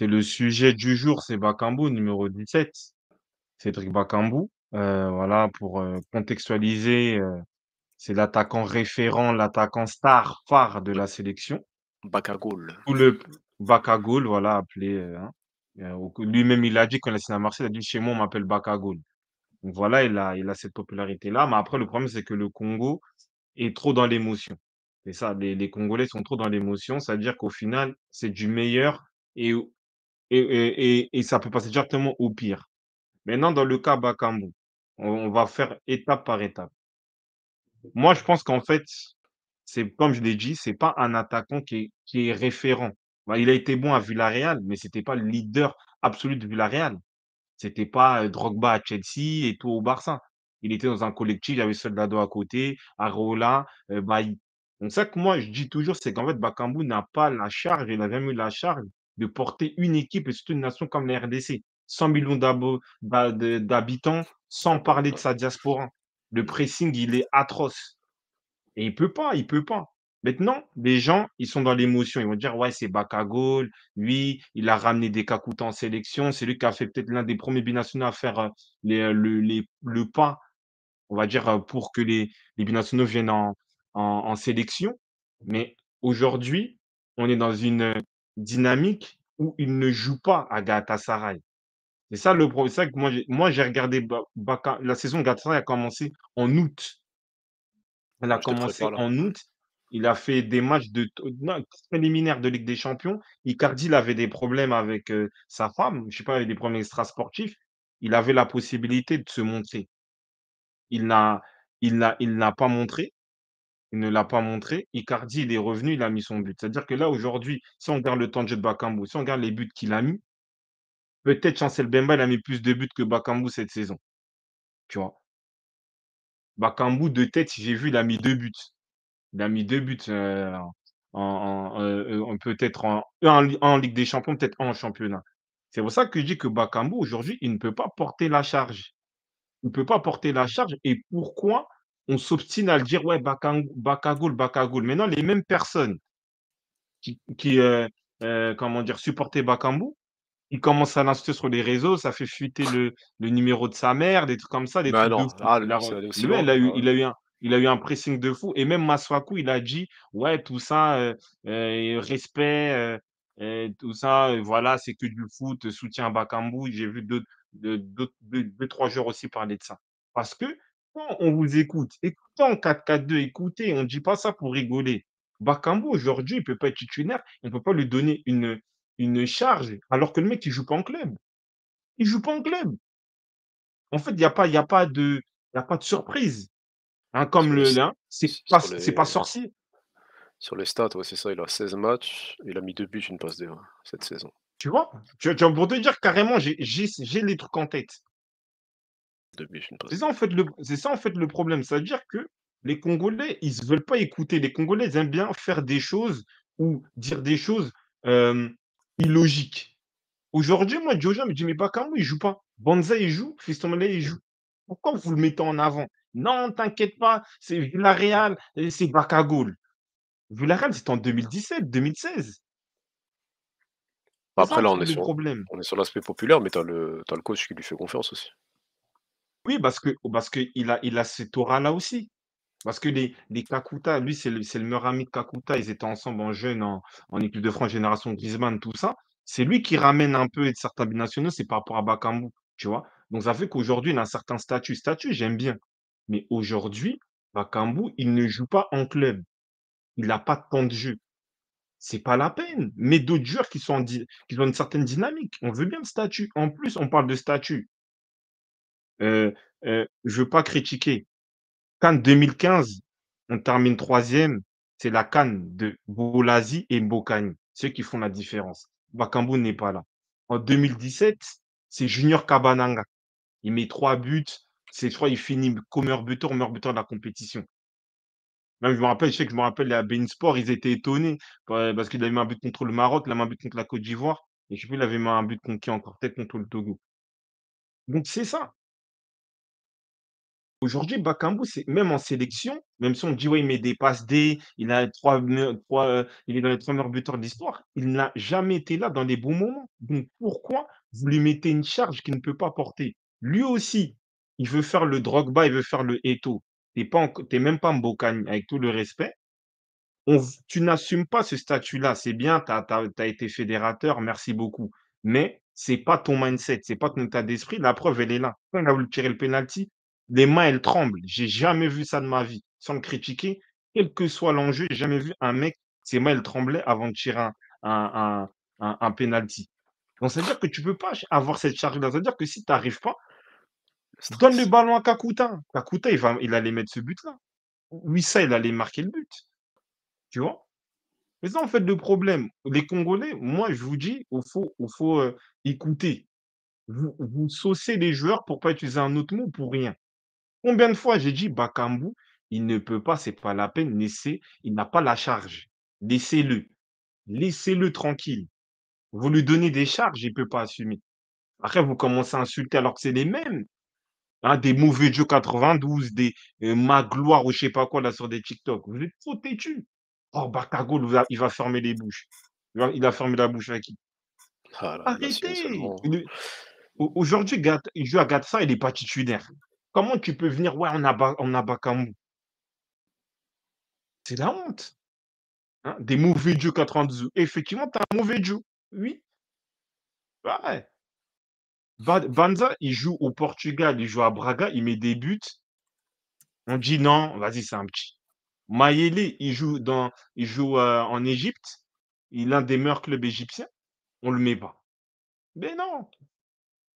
C'est le sujet du jour, c'est Bakambu, numéro 17, Cédric Bakambu. Voilà, pour contextualiser, c'est l'attaquant référent, l'attaquant star phare de Ouais, la sélection. Bakagol. Tout le Bakagol, voilà, appelé, hein, lui-même, il a dit quand il a signé à Marseille, il a dit: «Chez moi, on m'appelle Bakagol». Donc voilà, il a cette popularité-là, mais après le problème, c'est que le Congo est trop dans l'émotion. C'est ça, les Congolais sont trop dans l'émotion, c'est-à-dire qu'au final, c'est du meilleur et et ça peut passer directement au pire. Maintenant, dans le cas Bakambu, on va faire étape par étape. Moi, je pense qu'en fait, c'est comme je l'ai dit, c'est pas un attaquant qui est référent. Bah, il a été bon à Villarreal, mais c'était pas le leader absolu de Villarreal. C'était pas, Drogba à Chelsea, et tout au Barça. Il était dans un collectif, il y avait Soldado à côté, Areola, Bailly. Donc ça que moi je dis toujours, c'est qu'en fait Bakambu n'a pas la charge, il n'a jamais eu la charge de porter une équipe et surtout une nation comme la RDC. 100 000 000 d'habitants, sans Ah bah, parler de sa diaspora. Le mmh. pressing, il est atroce et il peut pas. Maintenant, les gens, ils sont dans l'émotion. Ils vont dire: «Ouais, c'est Bakagol, lui, il a ramené des Kakuta en sélection, c'est lui qui a fait peut-être l'un des premiers binationaux à faire, le pas, on va dire, pour que les binationaux viennent en sélection». Mais aujourd'hui, on est dans une, dynamique où il ne joue pas à Galatasaray. C'est ça le c'est ça que moi j'ai regardé la saison de Galatasaray a commencé en août. Elle a Ouais, j'étais commencé prépare là. en août. Il a fait des matchs de t non, préliminaires de Ligue des Champions. Icardi, il avait des problèmes avec, sa femme, je sais pas, il avait des problèmes extrasportifs. Il avait la possibilité de se montrer. Il n'a il n'a pas montré, il ne l'a pas montré. Icardi, il est revenu, il a mis son but. C'est-à-dire que là, aujourd'hui, si on regarde le temps de jeu de Bakambu, si on regarde les buts qu'il a mis, peut-être Chancel Mbemba, il a mis plus de buts que Bakambu cette saison, tu vois? Bakambu, de tête, j'ai vu, il a mis 2 buts. Il a mis 2 buts, peut-être un en Ligue des Champions, peut-être un en championnat. C'est pour ça que je dis que Bakambu, aujourd'hui, il ne peut pas porter la charge. Il ne peut pas porter la charge et pourquoi on s'obstine à le dire: «Ouais, Bakagol, Bakagol». Maintenant, les mêmes personnes qui comment dire, supportaient Bakambu, ils commencent à l'insulter sur les réseaux, ça fait fuiter le numéro de sa mère, des trucs comme ça, des Mais trucs de non, fou. ah, Il a re c'est allé aussi lui, loin? Ah ouais. il a eu un pressing de fou et même Masuaku, il a dit: «Ouais, tout ça, respect, tout ça, voilà, c'est que du foot, soutien à Bakambu». J'ai vu d'autres 2-3 joueurs aussi parler de ça. Parce que quand on vous écoute, écoutez en 4-4-2, écoutez, on ne dit pas ça pour rigoler. Bakambu, aujourd'hui, il peut pas être titulaire, on ne peut pas lui donner une charge, alors que le mec, il joue pas en club. Il joue pas en club. En fait, il y a pas de surprise, hein, comme Sur le s le hein, sur c'est pas les sorcier, sur les stats, ouais, c'est ça, il a 16 matchs, il a mis 2 buts, une passe D, ouais, cette saison. tu vois? Tu vois, pour te dire carrément, j'ai les trucs en tête. 2 buts, une C'est passe ça, D. en fait, le problème. C'est-à-dire que les Congolais, ils ne veulent pas écouter. Les Congolais, ils aiment bien faire des choses ou dire des choses, illogiques. Aujourd'hui, moi, Jojo me dit: «Mais Bakambu, il joue pas. Banza, il joue, Fiston Mele, il joue. Pourquoi vous le mettez en avant?» «Non, t'inquiète pas, c'est Villarreal et c'est Bakagol». Villarreal, c'était en 2017-2016. Bah, C'est ça, après en là, fait, le problème. on est sur l'aspect populaire, mais tu as le coach qui lui fait confiance aussi. Oui, parce qu'il a cette aura-là aussi. Parce que les Kakuta, lui, c'est le meilleur ami de Kakuta. Ils étaient ensemble en jeune, en équipe de France, génération Griezmann, tout ça. C'est lui qui ramène un peu certains binationaux, c'est par rapport à Bakambu, tu vois? Donc ça fait qu'aujourd'hui, il a un certain statut. Statut, j'aime bien. Mais aujourd'hui, Bakambu, il ne joue pas en club. Il n'a pas de temps de jeu. C'est pas la peine. Mais d'autres joueurs qui ont une certaine dynamique. On veut bien le statut. En plus, on parle de statut. Je veux pas critiquer. CAN 2015, on termine troisième. C'est la CAN de Boulazi et Mbokani, ceux qui font la différence. Bakambu n'est pas là. En 2017, c'est Junior Kabananga. Il met 3 buts. Je crois il finit comme meilleur buteur de la compétition. Même je sais que je me rappelle à beIN Sport, ils étaient étonnés, parce qu'il avait mis un but contre le Maroc, il a mis un but contre la Côte d'Ivoire et je sais plus, il avait mis un but contre qui encore? Peut-être contre le Togo. Donc c'est ça. Aujourd'hui, Bakambu, c'est même en sélection, même si on dit: «Ouais, il met des passes D, il a 3, il est dans les 3 meilleurs buteurs de l'histoire», il n'a jamais été là dans les bons moments. Donc pourquoi vous lui mettez une charge qu'il ne peut pas porter? Lui aussi, il veut faire le Drogba, il veut faire le Eto'o. Tu même pas Mbokani, avec tout le respect. Tu n'assumes pas ce statut-là. C'est bien, tu as été fédérateur, merci beaucoup. Mais c'est pas ton mindset, c'est pas ton état d'esprit. La preuve, elle est là. Quand il a voulu tirer le penalty, les mains, elles tremblent. J'ai jamais vu ça de ma vie. Sans le critiquer, quel que soit l'enjeu, j'ai jamais vu un mec, ses mains, elles tremblaient avant de tirer un un penalty. Donc, ça veut dire que tu peux pas avoir cette charge-là. Ça veut dire que si tu arrives pas, Le donne le stress. ballon à Kakuta. Kakuta, il allait mettre ce but-là. Wissa, il allait marquer le but. Tu vois? C'est ça, en fait, le problème. Les Congolais, moi, je vous dis, il faut écouter. Vous saucez les joueurs pour pas utiliser un autre mot pour rien. Combien de fois j'ai dit: «Bakambu, il ne peut pas, c'est pas la peine, il n'a pas la charge. Laissez-le, laissez-le tranquille. Vous lui donnez des charges, il peut pas assumer». Après, vous commencez à insulter alors que c'est les mêmes, hein, des mauvais Joe 92, des, Magloire ou je sais pas quoi là sur des TikTok. Vous êtes trop têtus. Oh Bakagol, il va fermer les bouches. Il a fermé la bouche à qui? Ah là, si un Arrêtez! seulement. Aujourd'hui, il joue à Gatsa, il est pas titulaire. Comment tu peux venir: «Ouais, on a Bakambu». C'est la honte, hein. Des mauvais Joe 92. Effectivement, tu as un mauvais Joe. Oui, ouais. Banza, il joue au Portugal, il joue à Braga, il met des buts. On dit: «Non, vas-y, c'est un petit». Mayele, il joue en Égypte, il est l'un des meilleurs clubs égyptiens, on le met pas. Mais non!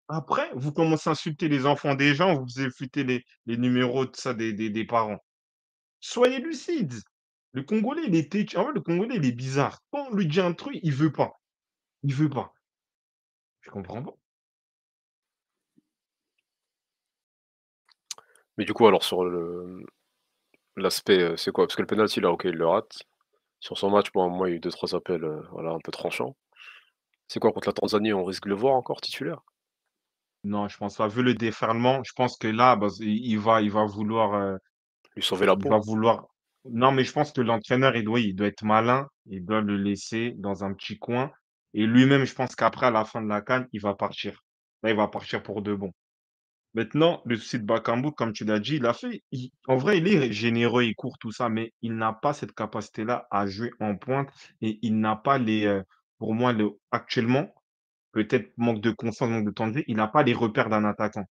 Après, vous commencez à insulter les enfants des gens, vous effutez les numéros de ça des parents. Soyez lucides! Le Congolais, il est têtu. En vrai, le Congolais, il est bizarre. Quand on lui dit un truc, il veut pas. Il veut pas. Je comprends pas. Mais du coup, alors sur l'aspect, c'est quoi? Parce que le penalty là, OK, il le rate. Sur son match, bon, moi, il y a eu 2-3 appels, voilà, un peu tranchants. C'est quoi contre la Tanzanie, on risque de le voir encore titulaire? Non, je pense pas. Vu le déferlement, je pense que là, bah, il va vouloir, Lui sauver la il va peau? vouloir non, mais je pense que l'entraîneur, il doit être malin, il doit le laisser dans un petit coin et lui-même, je pense qu'après, à la fin de la CAN, il va partir. Là, il va partir pour de bon. Maintenant, le souci de Bakambu, comme tu l'as dit, en vrai, il est généreux, il court, tout ça, mais il n'a pas cette capacité-là à jouer en pointe et il n'a pas pour moi, actuellement, peut-être manque de confiance, manque de temps de jeu, il n'a pas les repères d'un attaquant.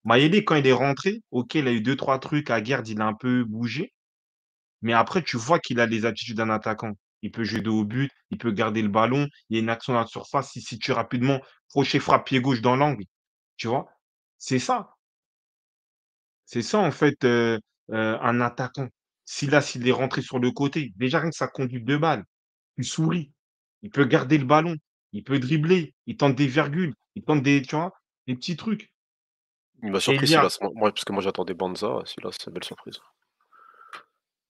Mayele, quand il est rentré, OK, il a eu deux trois trucs, à Guerd, il a un peu bougé, mais après, tu vois qu'il a les aptitudes d'un attaquant. Il peut jouer de haut but, il peut garder le ballon, il y a une action dans la surface, il situe rapidement, crochet, frappe, pied gauche dans l'angle, tu vois? C'est ça. C'est ça en fait, un attaquant. S'il est rentré sur le côté, déjà rien que sa conduite de balle, il sourit, il peut garder le ballon, il peut dribbler, il tente des virgules, il tente tu vois? Des petits trucs. Il m'a surpris Elia, Silas, moi parce que moi j'attendais Banza, Silas, belle surprise.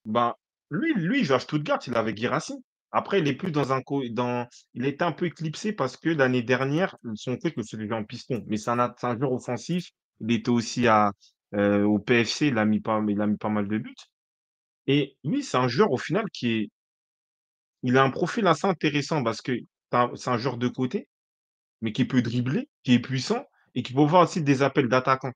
bah, lui, il joue à Stuttgart, il est avec Guirassy. Après, il est plus dans un co dans il a été un peu éclipsé parce que l'année dernière, son coach le faisait jouer en piston, mais c'est un joueur offensif. Il était aussi au PFC, il a mis pas mal de buts et lui, c'est un joueur au final il a un profil assez intéressant parce que c'est un joueur de côté, mais qui peut dribbler, qui est puissant et qui peut avoir aussi des appels d'attaquant.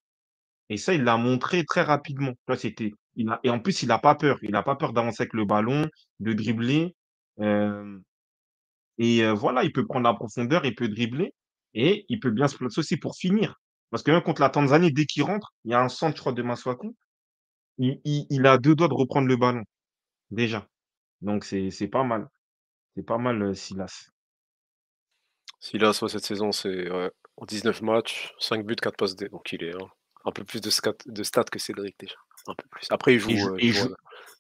Et ça, il l'a montré très rapidement. Tu vois, et en plus, il a pas peur. Il a pas peur d'avancer avec le ballon, de dribbler, hem voilà, il peut prendre la profondeur, il peut dribbler et il peut bien se placer aussi pour finir. Parce que même contre la Tanzanie, dès qu'il rentre, il y a un centre, je crois, de Masuaku, il a 2 doigts de reprendre le ballon, déjà. Donc c'est pas mal. C'est pas mal, Silas. Silas, ouais, cette saison, c'est ouais, en 19 matchs, 5 buts, 4 passes D, donc il est, un peu plus de stats que Cédric déjà, un peu plus. Après Il joue il il joue, joue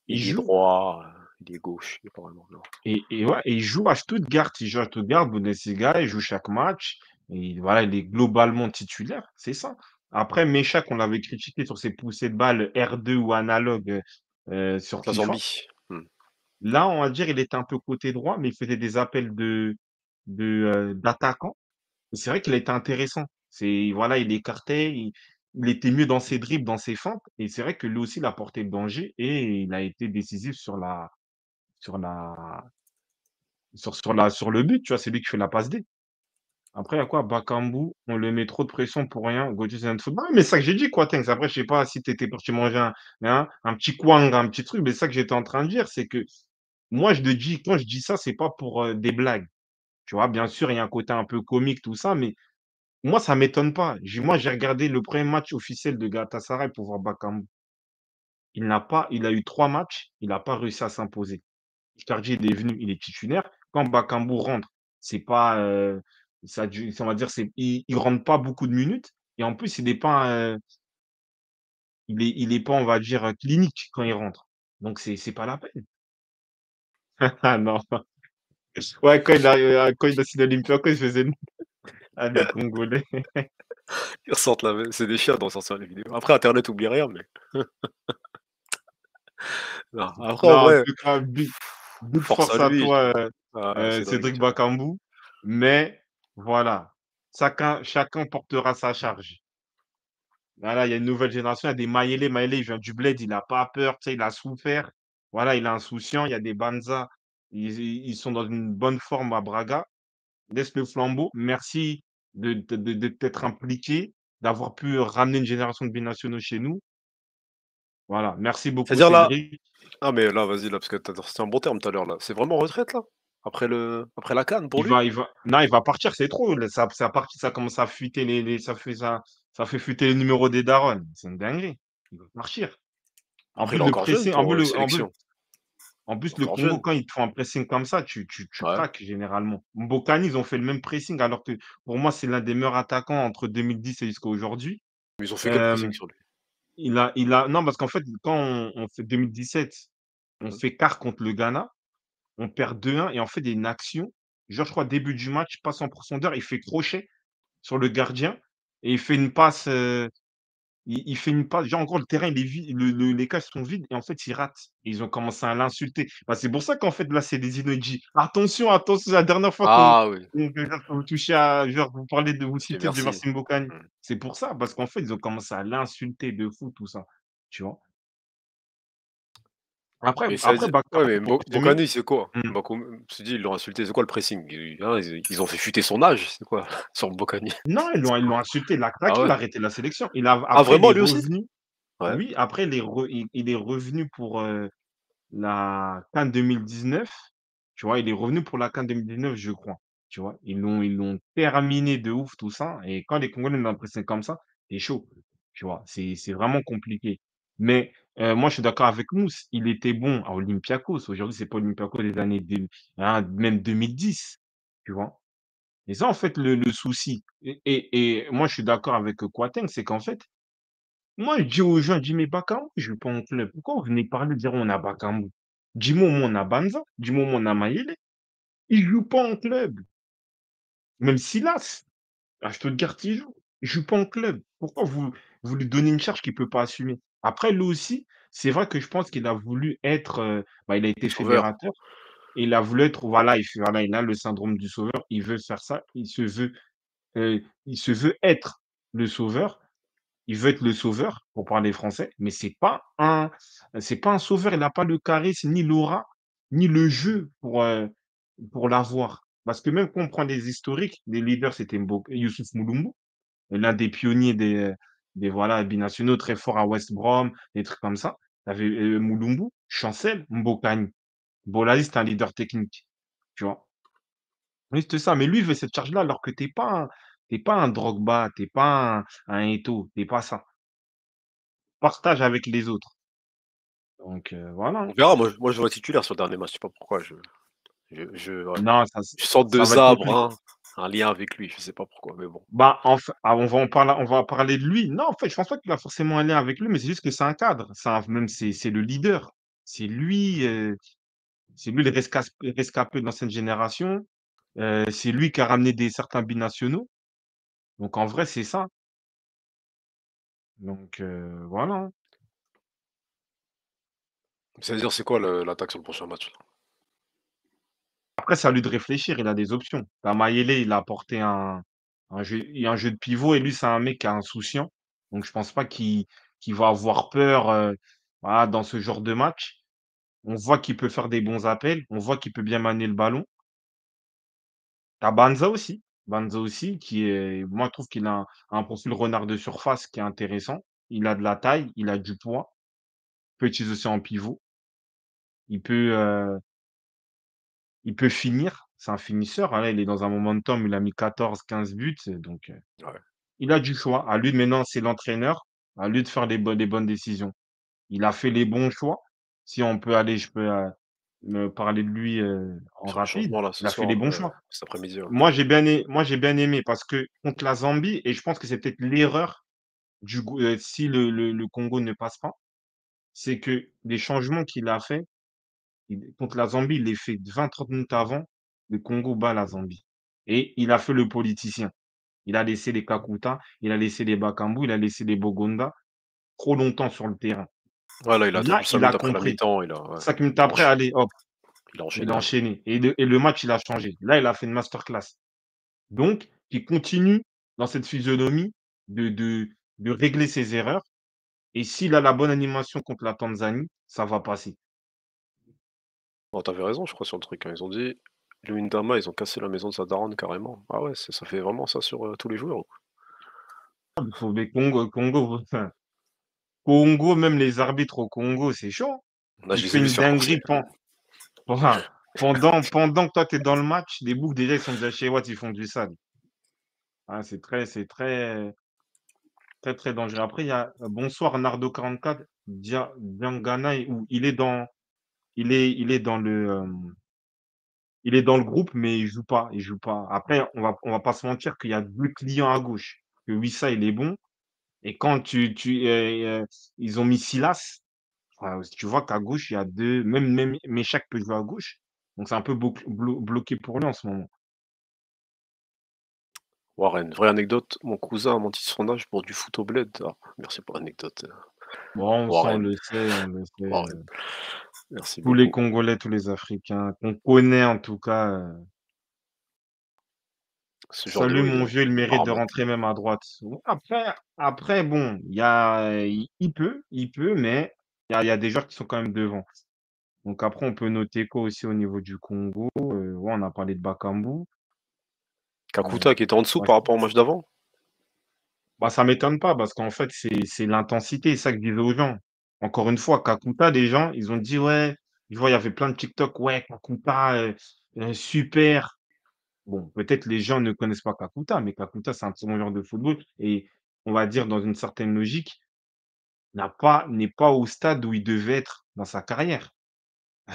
il ailier joue droit, ailier gauche, il est pas vraiment non. et ouais, et il joue à Stuttgart. Il joue à Stuttgart, Bundesliga, il joue chaque match et voilà, il est globalement titulaire, c'est ça. Après Meschak, on l'avait critiqué sur ses poussées de balles R2 ou analogue, sur Contre la FIFA. Zambie. Mmh. Là, on va dire, il était un peu côté droit, mais il faisait des appels d'attaquant et c'est vrai qu'il a été intéressant. Voilà, il écartait, il était mieux dans ses dribbles, dans ses feintes et c'est vrai que lui aussi, il a porté le danger et il a été décisif sur la sur le but, tu vois? C'est lui qui fait la passe D. Après, il y a quoi? Bakambu, on lui met trop de pression pour rien. Gotis Football. Mais c'est ça que j'ai dit, Quatens. Après, je sais pas si tu étais parti manger un petit kwang, un petit truc, mais c'est ça que j'étais en train de dire, c'est que moi, je le dis, quand je dis ça, c'est pas pour des blagues. Tu vois? Bien sûr, il y a un côté un peu comique, tout ça, mais moi, ça m'étonne pas. Moi, j'ai regardé le premier match officiel de Galatasaray pour voir Bakambu. Il a eu 3 matchs, il n'a pas réussi à s'imposer. Icardi, il est venu, il est titulaire. Quand Bakambu rentre, c'est pas, ça du on va dire, il rentre pas beaucoup de minutes et en plus, il est pas, on va dire, clinique quand il rentre. Donc c'est pas la peine. Ah non. Ouais, quand il a signé Olympiakos, il faisait les Congolais. Ils ressortent c'est des chiens d'en sortir les vidéos. Après internet oublie rien, mais non, après Non, en en vrai, tout cas, big force à force à lui, toi, Cédric. Cédric Bakambu. Mais voilà, chacun portera sa charge. Voilà, il y a une nouvelle génération, il y a des Mayele. Mayele, il vient du bled, il a pas peur, tu sais, il a souffert. Voilà, il est insouciant. Il y a des Banza, ils sont dans une bonne forme à Braga. Laisse le flambeau. Merci de t'être impliqué, d'avoir pu ramener une génération de binationaux chez nous. Voilà, merci beaucoup C'est-à-dire là Cédric. ah mais là, vas-y, là, parce que tu sorti un bon terme tout à l'heure là. C'est vraiment retraite là? Après la CAN pour lui? Il va non, il va partir, c'est trop. Là, ça commence à fuiter ça fait fuiter les numéros des darons. C'est une dinguerie. Il va partir. En Après plus, il est le encore jeune pressing, pour, les sélections. En Il est plus, le encore Congo, jeune. quand ils te font un pressing comme ça, tu Ouais, craques généralement. Mbokani, ils ont fait le même pressing alors que pour moi, c'est l'un des meilleurs attaquants entre 2010 et jusqu'à aujourd'hui. mais ils ont fait quel pressing Hem, sur lui? il a non, parce qu'en fait, quand on fait 2017, on Mmh. fait quart contre le Ghana, on perd 2-1 et en fait, il y a une action, genre, je crois début du match, passe en profondeur, il fait crochet sur le gardien et il fait une passe, il fait une passe, genre, en gros, le terrain, il est vide, les cages sont vides et en fait, il rate. Et ils ont commencé à l'insulter. Bah, c'est pour ça qu'en fait, là, c'est des emojis. Attention, attention, la dernière fois Ah oui, que genre, que vous touchez à genre, vous parlez de vous c'est citez de merci. Merci Mbokani. Mmh. C'est pour ça, parce qu'en fait, ils ont commencé à l'insulter de fou, tout ça, tu vois? Mais ça veut Après dire ouais, Bakambu, mais pour résumer Mbokani, c'est quoi? mmh. Bakoum tu dis, ils l'ont insulté, c'est quoi le pressing? Ils ont fait fuiter son âge, c'est quoi sur Mbokani? Non, C'est ils quoi? l'ont insulté, il a Ah craqué, il ouais? a arrêté la sélection. Ah Après, il vraiment est lui aussi? revenu. Ouais. Oui, après, il est revenu pour, la CAN 2019, tu vois? Il est revenu pour la CAN 2019, je crois, tu vois? Ils l'ont terminé de ouf tout ça et quand les Congolais nous pressé comme ça, c'est chaud, tu vois? C'est vraiment compliqué. Mais moi, je suis d'accord avec Mousse, il était bon à Olympiakos. Aujourd'hui, c'est pas Olympiakos des années même 2010, tu vois? Et ça, en fait, le souci et moi, je suis d'accord avec, Kouyaté, c'est qu'en fait, moi, je dis aux gens, je dis: «Mais Bakambu, il joue pas en club. Pourquoi vous venez parler, dire on a Bakambu? Dis-moi au moins on a Banza, dis-moi au moins on a Mayele. Il joue pas en club. Même Silas, à Stuttgart, il joue. Il joue pas en club. Pourquoi vous lui donnez une charge qu'il peut pas assumer?» Après lui aussi, c'est vrai que je pense qu'il a voulu être, bah, il a été Le sauveur. fédérateur et il a voulu être voilà, voilà, il a le syndrome du sauveur. Il veut faire ça. Il se veut être le sauveur. Il veut être le sauveur, pour parler français, mais c'est pas un sauveur. Il n'a pas le charisme, ni l'aura, ni le jeu pour l'avoir. Parce que même quand on prend les historiques, les leaders, c'était Youssouf Mouloumou, l'un des pionniers des voilà, binationaux, très fort à West Brom, des trucs comme ça. Tu avais, Mouloumou, Chancel, Mbokani. Bolaïs, c'était un leader technique, tu vois? Oui, c'était ça, mais lui, il veut cette charge-là alors que tu pas un Drogba, tu pas un Eto'o, tu pas ça. Partage avec les autres. Donc voilà, On hein. verra, moi je le vois titulaire sur le dernier match, je sais pas pourquoi ouais. Non, Je sens de ça va être Zabre, compliqué. hein, un lien avec lui, je sais pas pourquoi, mais bon. Bah, on va parler de lui. Non, en fait, je pense pas qu'il a forcément un lien avec lui, mais c'est juste que c'est un cadre. C'est le leader. C'est lui, c'est lui le rescapé de l'ancienne génération. C'est lui qui a ramené certains binationaux. Donc en vrai, c'est ça. Donc voilà, hein. Ça veut dire c'est quoi l'attaque sur le prochain match là? Après, c'est à lui de réfléchir, il a des options. Tu Mayele, il a apporté un jeu de pivot et lui, c'est un mec qui est insouciant. Donc je pense pas qu'il va avoir peur, voilà, dans ce genre de match. On voit qu'il peut faire des bons appels, on voit qu'il peut bien manier le ballon. Tu Banza aussi qui est moi je trouve qu'il a un profil renard de surface qui est intéressant. Il a de la taille, il a du poids, peut utiliser aussi en pivot. Il peut, il peut finir, c'est un finisseur, hein, là, il est dans un momentum, il a mis 14-15 buts, donc Ouais. il a du choix. À lui de maintenant, c'est l'entraîneur, à lui de faire les bonnes décisions. Il a fait les bons choix. Si on peut aller je peux, me parler de lui, en Sur les rapide. changements là Il ce a fait soir, les bons choix. cet après-midi, ouais. Moi j'ai bien aimé parce que contre la Zambie et je pense que c'est peut-être l'erreur si le Congo ne passe pas, c'est que les changements qu'il a fait, il contre la Zambie, il les fait 20-30 minutes avant, le Congo bat la Zambie et il a fait le politicien. Il a laissé les Kakuta, il a laissé les Bakambu, il a laissé les Bogonda trop longtemps sur le terrain. Voilà, il a Là, attendu 5 il a minutes après la compris. mi-temps, il a ouais, 5 minutes il a après, ench allez hop, il a il enchaîné, a ouais. enchaîné et le match, il a changé. Là, il a fait une masterclass. Donc, qu'il continue dans cette physionomie de de de régler ses erreurs et s'il a la bonne animation contre la Tanzanie, ça va passer. Bon, tu raison, je crois, sur le truc, hein. Ils ont dit: «Luindama, ils ont cassé la maison de sa daronne carrément». Ah ouais, ça fait vraiment ça sur, tous les joueurs, quoi. Il faut mais Congo, enfin, Congo, même les arbitres au Congo, c'est chaud, hein. Là, Tu je les fais ai vus une se faire courser. dinguerie enfin, pendant que toi, tu es dans le match, les boucs déjà, ils sont déjà chez Watt, ils font du sale. Ah, c'est très, très, très dangereux. Après, il y a bonsoir Nardo 44, Diangana, où il est dans il est dans le groupe, mais il joue pas. Après, on va pas se mentir qu'il y a 2 clients à gauche, que Wissa, il est bon et quand ils ont mis Silas, tu vois qu'à gauche, il y a 2 même Meschak peut jouer à gauche, donc c'est un peu bloqué pour lui en ce moment. Warren, vraie anecdote, mon cousin a menti sur son âge pour du foot au bled. Ah, merci pour l'anecdote, Bon, ça, Warren, on le sait, Warren. Merci tous les beaucoup. Congolais, tous les Africains qu'on connaît en tout cas, Ce genre de salut héros, mon vieux, il il me mérite de ramasse. rentrer même à droite. Après bon, il peut, mais il y a des joueurs qui sont quand même devant. Donc après, on peut noter quoi aussi au niveau du Congo? Ouais, on a parlé de Bakambu. Kakuta qui était en dessous Moi par je rapport au match d'avant? bah, ça m'étonne pas parce qu'en fait, c'est l'intensité, c'est ça que je disais aux gens. Encore une fois, Kakuta, des gens, ils ont dit: «Ouais», je vois, il y avait plein de TikTok: «Ouais, Kakuta, super». Bon, peut-être les gens ne connaissent pas Kakuta, mais Kakuta, c'est un très bon joueur de football et on va dire dans une certaine logique, n'est pas au stade où il devait être dans sa carrière.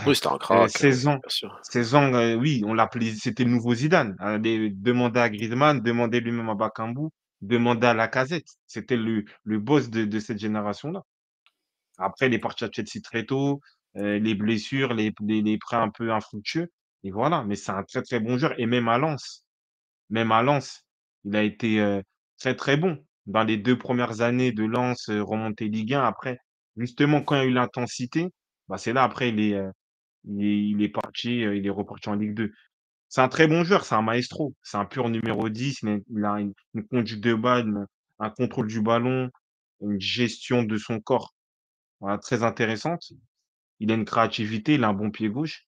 Oui, c'était un crack, 16 ans bien sûr. 16 ans, oui, on l'appelait c'était le nouveau Zidane. Allez demander à Griezmann, demander lui-même à Bakambu, demander à Lacazette. C'était le boss de cette génération-là. Après, il est parti à Chelsea très tôt, les blessures, les prêts un peu infructueux et voilà, mais c'est un très, très bon joueur et même à Lens, il a été, très, très bon. Dans les 2 premières années de Lens, remontée Ligue 1, après, justement, quand il y a eu l'intensité, bah, c'est là après il est reparti en Ligue 2. C'est un très bon joueur, c'est un maestro, c'est un pur numéro 10, il a une conduite de balle, un contrôle du ballon, une gestion de son corps, voilà, très intéressante. Il a une créativité, il a un bon pied gauche,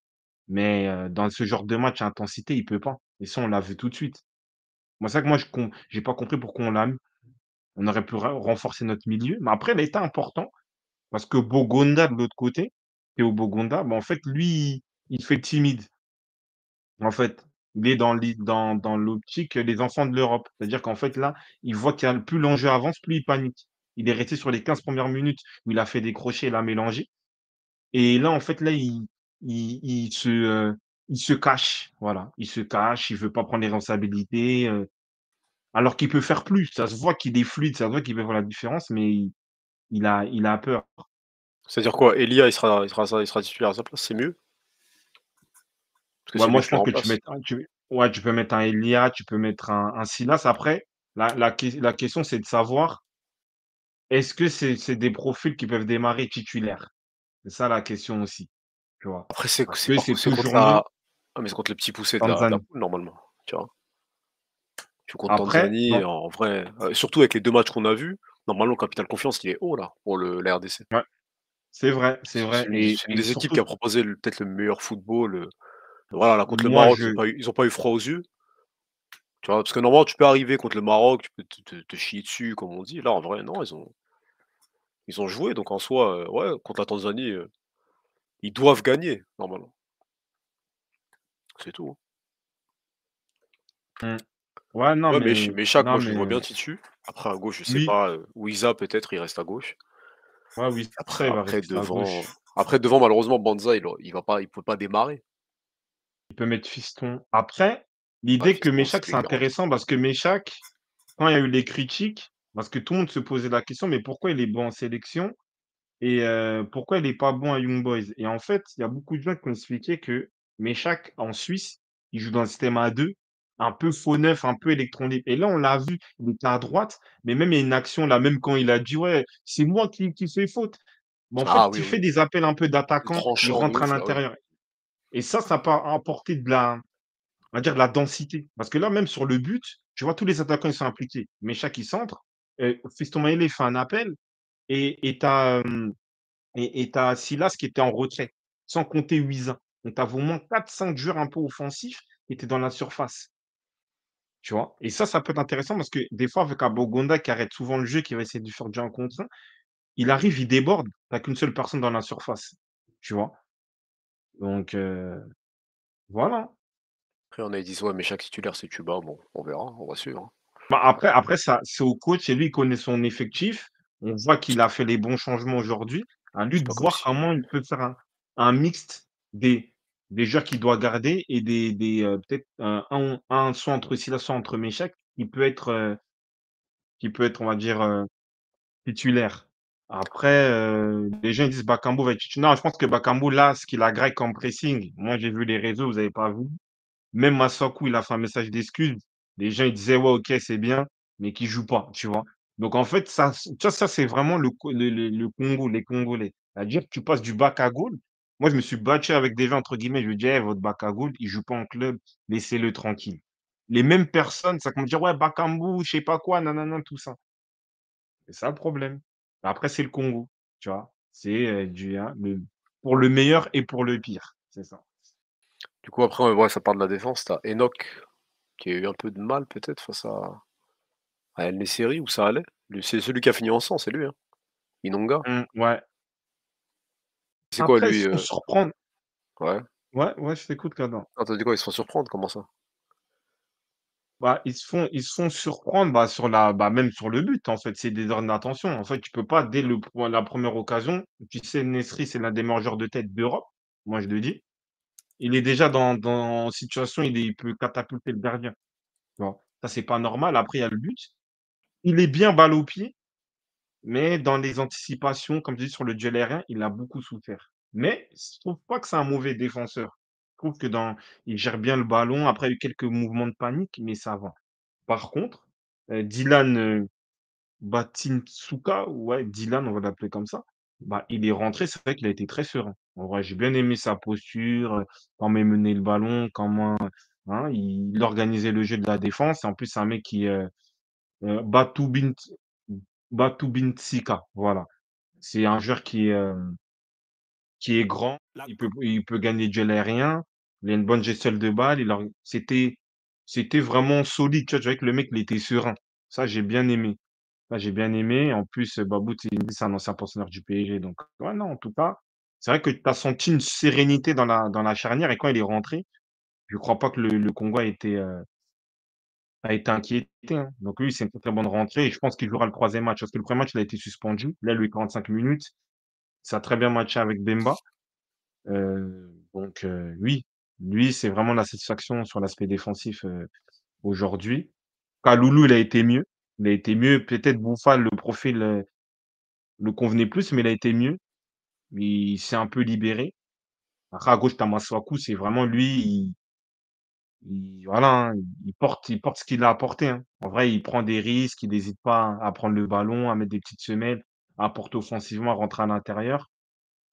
mais dans ce genre de match à intensité, il peut pas et ça, on l'a vu tout de suite. Moi, c'est ça que moi, je j'ai pas compris pourquoi on l'a mis. On aurait pu renforcer notre milieu, mais après, il a été important parce que Bogonda, de l'autre côté, Théo Bogonda, bah, en fait, lui, il fait timide. En fait, il est dans l'optique les enfants de l'Europe. C'est-à-dire qu'en fait, là, il voit qu'il y a plus l'enjeu avance, plus il panique. Il est resté sur les 15 premières minutes où il a fait des crochets, il a mélangé et là, en fait, là, il il se, il se cache, voilà. Il se cache, il veut pas prendre les responsabilités, alors qu'il peut faire plus. Ça se voit qu'il est fluide, ça se voit qu'il peut faire la différence, mais il a peur. C'est-à-dire quoi? Elia, il sera titulaire à sa place, c'est mieux? Parce que Ouais, c'est lui moi, je qui le pense que tu remplace. mets ouais, tu peux mettre un Elia, tu peux mettre un Silas. Après, la question, c'est de savoir, est-ce que c'est des profils qui peuvent démarrer titulaires? C'est ça la question aussi, tu vois? Après c'est Parce c'est que par c'est c'est contre toujours mieux la ah mais c'est contre les petits poussés de la Tanzanie. poule normalement, tu vois? Tu joues contre Après, Tanzanie dans en vrai, surtout avec les 2 matchs qu'on a vus, Normalement, le capital confiance, il est haut là, pour le la RDC. Ouais, c'est vrai C'est une et des équipes qui surtout a proposé peut-être le meilleur football, voilà, là, contre le moi Maroc, je ils ont pas eu froid aux yeux, tu vois? Parce que normalement, tu peux arriver contre le Maroc, tu peux te chier dessus, comme on dit. Là, en vrai, non, ils ont joué, donc en soi, ouais, contre la Tanzanie, ils doivent gagner, normalement. C'est tout, hein. mmh, ouais, Ouais, mais Shaq, non moi, je le vois mais bien titu. Après, à gauche, je sais oui, pas, Wiza, peut-être, il reste à gauche. ouais, oui, Après ça, il va après rester à devant gauche. après devant, malheureusement, Banza, il peut pas démarrer. Il peut mettre fiston. Après, Ouais, l'idée que Fiston, Meshack, c'est c'est il est rentré. intéressant parce que Meshack, quand il y a eu les critiques, parce que tout le monde se posait la question: «Mais pourquoi il est bon en sélection et pourquoi il est pas bon à Young Boys?» Et en fait, il y a beaucoup de gens qui ont expliqué que Meshack, en Suisse, il joue dans le système A2, un peu faux neuf, un peu électron libre et là, on l'a vu, il était à droite, mais même il y a une action là, même quand il a dit: «Ouais, c'est moi qui fais faute». Mais en Ah fait, oui, il fait oui, des appels un peu c'est d'attaquant, il tranchant de rentre à ouf là, ouais. l'intérieur et ça peut apporter de la on va dire la densité. Parce que là, même sur le but, tu vois, tous les attaquants, ils sont impliqués. Meschack, il centre, Fiston Maëlé fait un appel et tu as, Silas qui était en retrait, sans compter Huizin. Donc tu as vraiment 4-5 joueurs un peu offensifs qui étaient dans la surface, tu vois? Et ça peut être intéressant parce que des fois, avec un Bogonda qui arrête souvent le jeu, qui va essayer de faire du 1 contre 1, il arrive, il déborde, tu qu'une seule personne dans la surface, tu vois? Donc voilà. Après, on a dit: «Ouais, mais chaque titulaire, c'est Tuba». Bon, on verra, on va suivre, hein. Bah, après ça, c'est au coach et lui, il connaît son effectif. On voit qu'il a fait les bons changements aujourd'hui. À lui C'est de pas comme voir si comment il peut faire un mixte des joueurs qu'il doit garder et peut-être un soit entre Silas, soit entre Meshack, qui peut être, on va dire, titulaire. Après, les gens ils disent Bakambu va être non, je pense que Bakambu là, ce qu'il a grec comme pressing, moi j'ai vu les réseaux, vous avez pas vu. Même Massakou, il a fait un message d'excuse. Les gens, ils disaient: «Ouais, OK, c'est bien», mais qu'il joue pas, tu vois? Donc en fait, ça tu vois, ça, c'est vraiment le Congo, les Congolais. C'est-à-dire que tu passes du bac à goal. Moi, je me suis battu avec des gens, entre guillemets, je lui dis: «Eh, votre bac à goal, il joue pas en club, laissez-le tranquille». Les mêmes personnes, ça vont me dire: «Ouais, Bakambu, je sais pas quoi, nanana», tout ça. C'est ça le problème. Après, c'est le Congo, tu vois? C'est, pour le meilleur et pour le pire, c'est ça. du coup, après, ouais, ça part de la défense. Tu as Enoch qui a eu un peu de mal peut-être face à El Nesseri où ça allait. Lui, c'est celui qui a fini en sang, c'est lui, hein? Inonga. Ouais. C'est quoi Après, ils lui, se font surprendre. ouais? Ouais, ouais, je t'écoute, Cadran. Ah, tu dit quoi? Ils se font surprendre? Comment ça? Bah, ils se font surprendre, bah, même sur le but, en fait, c'est des ordres d'intention. En fait, tu peux pas dès la première occasion, tu sais, Nesri, c'est l'un des meilleurs joueurs de tête d'Europe, moi je le dis. Il est déjà dans situation, il peut catapulter le gardien, tu vois? Ça, c'est pas normal. Après, il y a le but. Il est bien balle au pied, mais dans les anticipations, comme je dis, sur le duel aérien, il a beaucoup souffert. Mais je trouve pas que c'est un mauvais défenseur. Je trouve que il gère bien le ballon. Après, il y a eu quelques mouvements de panique, mais ça va. Par contre, Dylan, Batinsuka, ouais, Dylan, on va l'appeler comme ça, bah, il est rentré, c'est vrai qu'il a été très serein. En vrai, j'ai bien aimé sa posture, comment il menait le ballon, comment, hein, il organisait le jeu de la défense. En plus, c'est un mec Batu Bint Batu Bintsika, voilà. C'est un joueur qui est grand, il peut gagner du duels aériens, il a une bonne gestion de balle, c'était vraiment solide, tu vois? Tu voyais que le mec, il était serein. Ça, j'ai bien aimé. Ça, j'ai bien aimé. En plus, Babou Tindou, c'est un ancien pensionnaire du PSG, donc ouais, non, en tout cas, c'est vrai que tu as senti une sérénité dans la charnière et quand il est rentré, je crois pas que le Congo a été inquiété, hein. Donc oui, c'est une très, très bonne rentrée et je pense qu'il jouera le 3e match parce que le 1er match, il a été suspendu. Là, lui, 45 minutes, ça a très bien matché avec Bemba. Donc oui, lui, c'est vraiment la satisfaction sur l'aspect défensif, aujourd'hui. Kaloulou, il a été mieux. Il a été mieux. Peut-être Bouffal, le profil, le convenait plus, mais il a été mieux. Il s'est un peu libéré. Après à gauche, tu as Masuaku, c'est vraiment lui, voilà, hein, il porte ce qu'il a apporté, hein. En vrai, il prend des risques, il n'hésite pas à prendre le ballon, à mettre des petites semelles, à apporter offensivement, à rentrer à l'intérieur.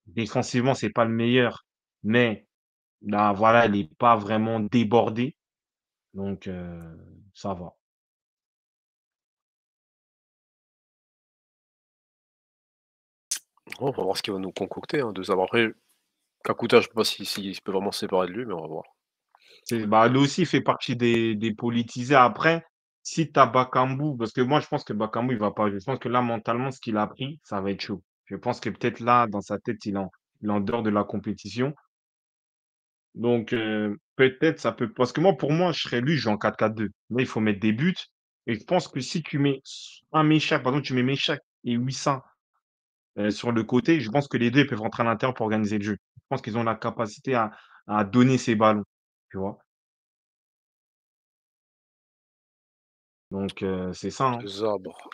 Défensivement, c'est pas le meilleur, mais là, voilà, il est pas vraiment débordé, donc ça va. On va voir ce qu'il va nous concocter, hein, 2 hommes. Après, Kakuta, je sais pas s'il peut vraiment se séparer de lui, mais on va voir. C'est bah, lui aussi, il fait partie des politisés. Après, si tu as Bakambu parce que moi, je pense que Bakambu, il va pas jouer. Je pense que là, mentalement, ce qu'il a pris, ça va être chaud. Je pense que peut-être là, dans sa tête, il est en dehors de la compétition. Donc peut-être ça peut parce que moi, pour moi, je serais lui, je joue en 4-4-2. Là, il faut mettre des buts et je pense que si tu mets un Meschack, par exemple, tu mets Meschack et Wissa, sur le côté, je pense que les 2 ils peuvent rentrer à l'intérieur pour organiser le jeu. Je pense qu'ils ont la capacité à donner ces ballons, tu vois? Donc c'est ça, hein. 2 arbres.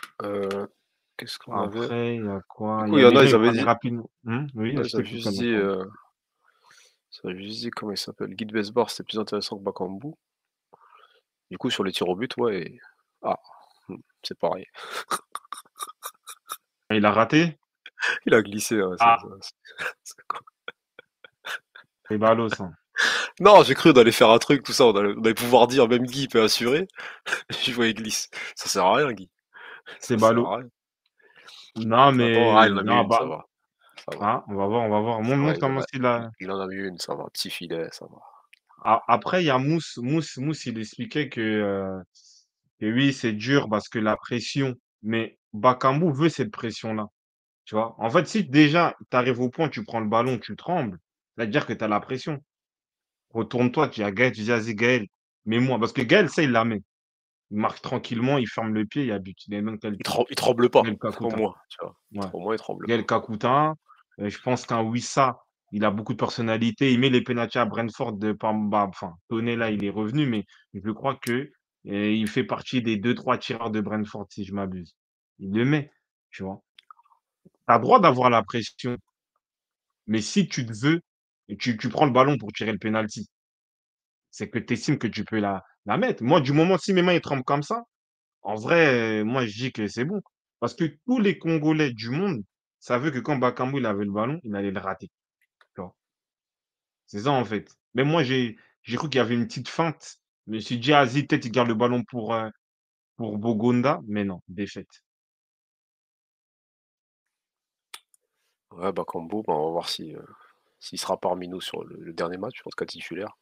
Qu'est-ce qu'on avait? Après, il y a Du quoi? Il coup, y il a y en les a, gens, ils ils avaient parlaient dit rapidement oui, non, je t'écoute, vas-y, pardon. ils avaient juste dit, comment il s'appelle? Guy de Besbar, c'était plus intéressant que Bakambu. Du coup, sur les tirs au but, ouais, ah, c'est pareil. Il a raté? Il a glissé, ouais, Ah, c'est quoi? c'est ballot ça. Non, j'ai cru on allait faire un truc, tout ça, on allait pouvoir dire même Guy peut assurer. Je vois, il glisse. Ça sert à rien, Guy. C'est Ça sert ballot. à rien. Non, Attends, mais il en a mis non, une, bah, ça va. Ça va. on va voir, on va voir. Ça Montre va, comment il a il en a mis une, ça va. Petit filet, ça va. après, il y a Mousse, il expliquait que oui, c'est dur parce que la pression, mais Bakambu veut cette pression-là, tu vois? En fait, si déjà tu arrives au point, tu prends le ballon, tu trembles, c'est-à-dire que tu as la pression. Retourne-toi, tu dis à Gaël, tu dis: «Vas-y Gaël, mets-moi» parce que Gaël, ça, il la met. Il marque tranquillement, il ferme le pied, il y a but. Il est même qualité. Il tremble pas, Gaël au Kakuta, moins, tu vois? ouais. Au moins, il tremble Gaël pas. Kakuta, je pense qu'un Wissa, il a beaucoup de personnalité. Il met les pénaltys à Brentford de par bah, enfin, Toney là, il est revenu, mais je crois que, il fait partie des 2-3 tireurs de Brentford, si je m'abuse. Il le met, tu vois? Tu as droit d'avoir la pression, mais si tu te veux et tu prends le ballon pour tirer le penalty, c'est que tu estimes que tu peux la mettre. Moi, du moment si mes mains, ils tremblent comme ça, en vrai, moi, je dis que c'est bon. Parce que tous les Congolais du monde savaient que quand Bakambu, il avait le ballon, il allait le rater, tu vois? C'est ça, en fait. Même moi, j'ai cru qu'il y avait une petite feinte. Je me suis dit: «Ah vas-y, peut-être il garde le ballon pour Bogonda», mais non, défaite. Ouais, Bakambu, bah, on va voir si, s'il sera parmi nous sur le dernier match, en tout cas titulaire.